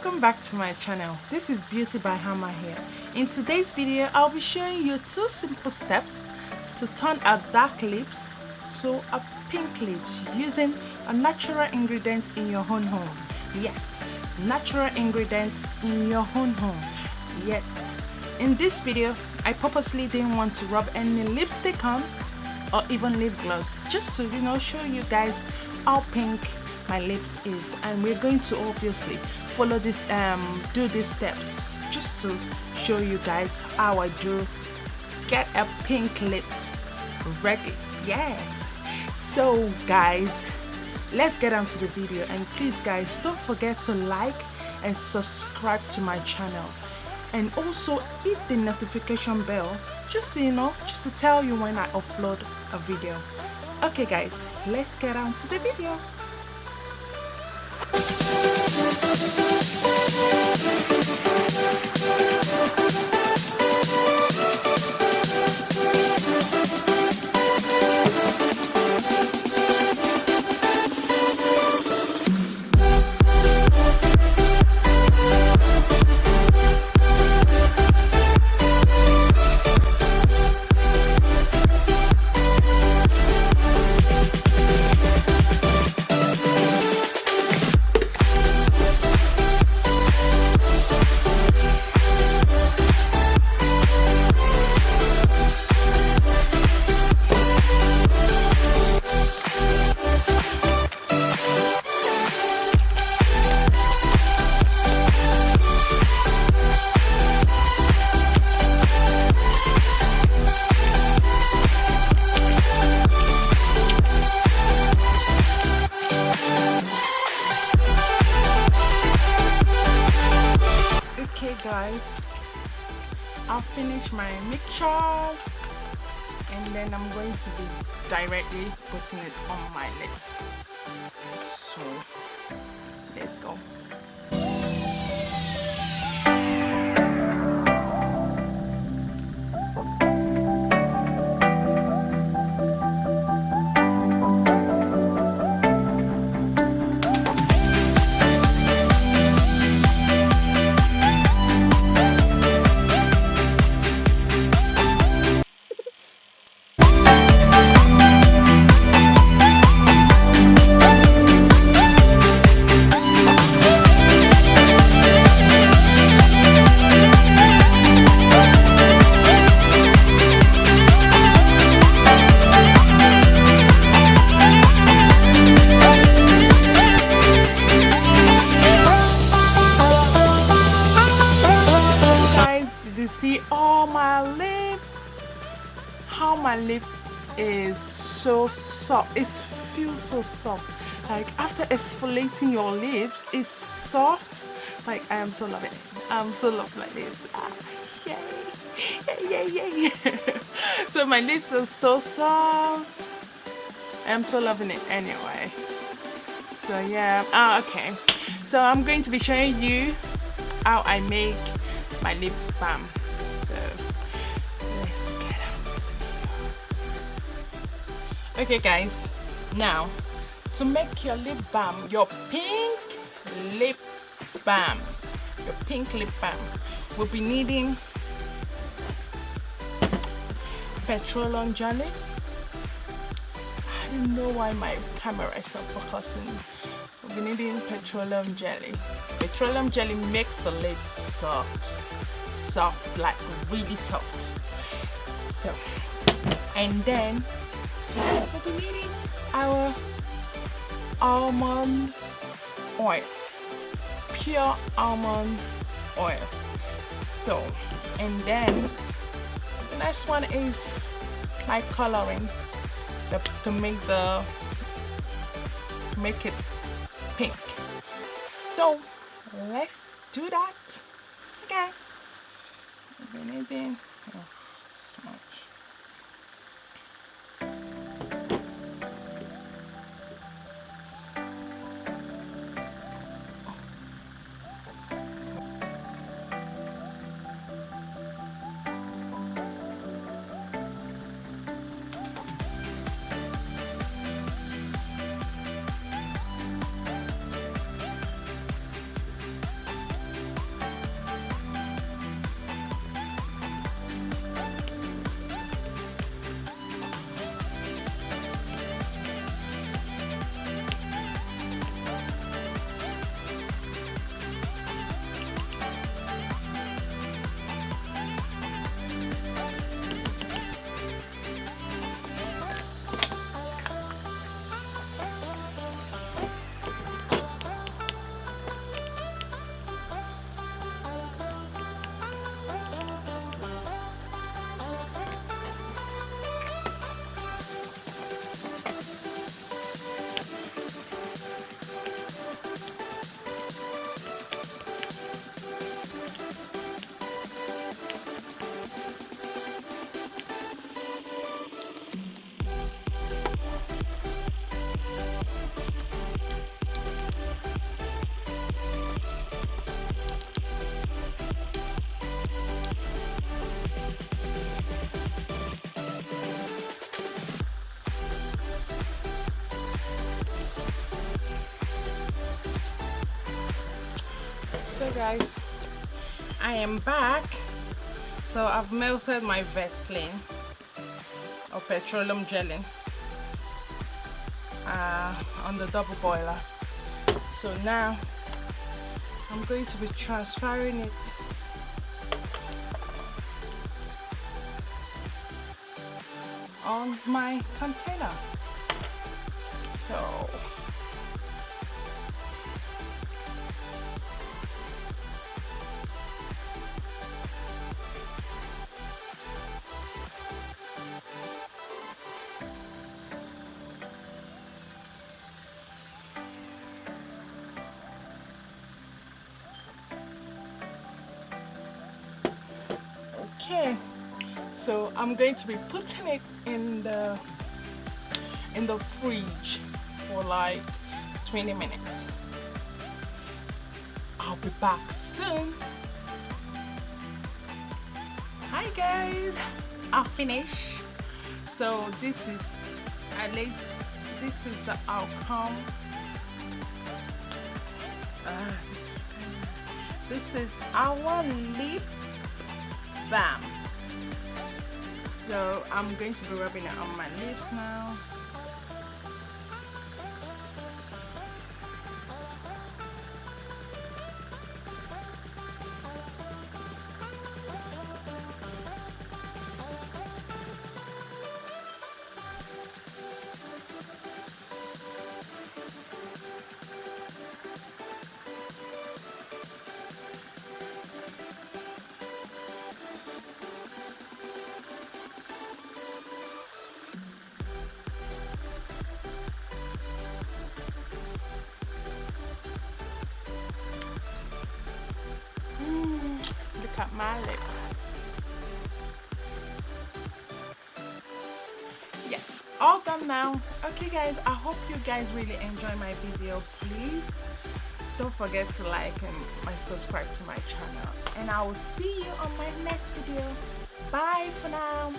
welcome back to my channel. This is Beauty by Hammer here. In today's video, I'll be showing you 2 simple steps to turn a dark lips to a pink lips using a natural ingredient in your own home. Yes, natural ingredient in your own home. Yes. In this video, I purposely didn't want to rub any lipstick on or even lip gloss, just to show you guys how pink my lips is, and we're going to obviously follow this do these steps just to show you guys how I do get a pink lips ready. Yes, so guys, let's get on to the video, and please guys, don't forget to like and subscribe to my channel, and also hit the notification bell just to tell you when I upload a video. Okay guys, let's get on to the video. Guys, I'll finish my mixtures and then I'm going to be directly putting it on my lips. So let's go. See all my lip, how my lips is so soft. It feels so soft, like after exfoliating your lips, it's soft. Like I am so loving it. I'm so love my lips. Yay. So my lips are so soft. I'm so loving it anyway. So yeah, okay, so I'm going to be showing you how I make my lip balm. So let's get out. Okay guys, now to make your lip balm, your pink lip balm, we'll be needing petroleum jelly. I don't know why my camera is not focusing. We'll be needing petroleum jelly. Petroleum jelly makes the lips soft, like really soft. So, and then we'll be needing our almond oil, pure almond oil. So, and then the next one is my coloring to make it pink. So let's do that. Okay. Anything? Oh, too much. guys, I am back. So I've melted my Vaseline or petroleum jelly on the double boiler. So now I'm going to be transferring it on my container. So okay, so I'm going to be putting it in the fridge for like 20 minutes. I'll be back soon. Hi guys, I'll finish. So this is the outcome. This is our lip balm. So I'm going to be rubbing it on my lips now. Look at my lips. Yes, all done now. Okay guys, I hope you guys really enjoy my video. Please don't forget to like and subscribe to my channel, and I will see you on my next video. Bye for now.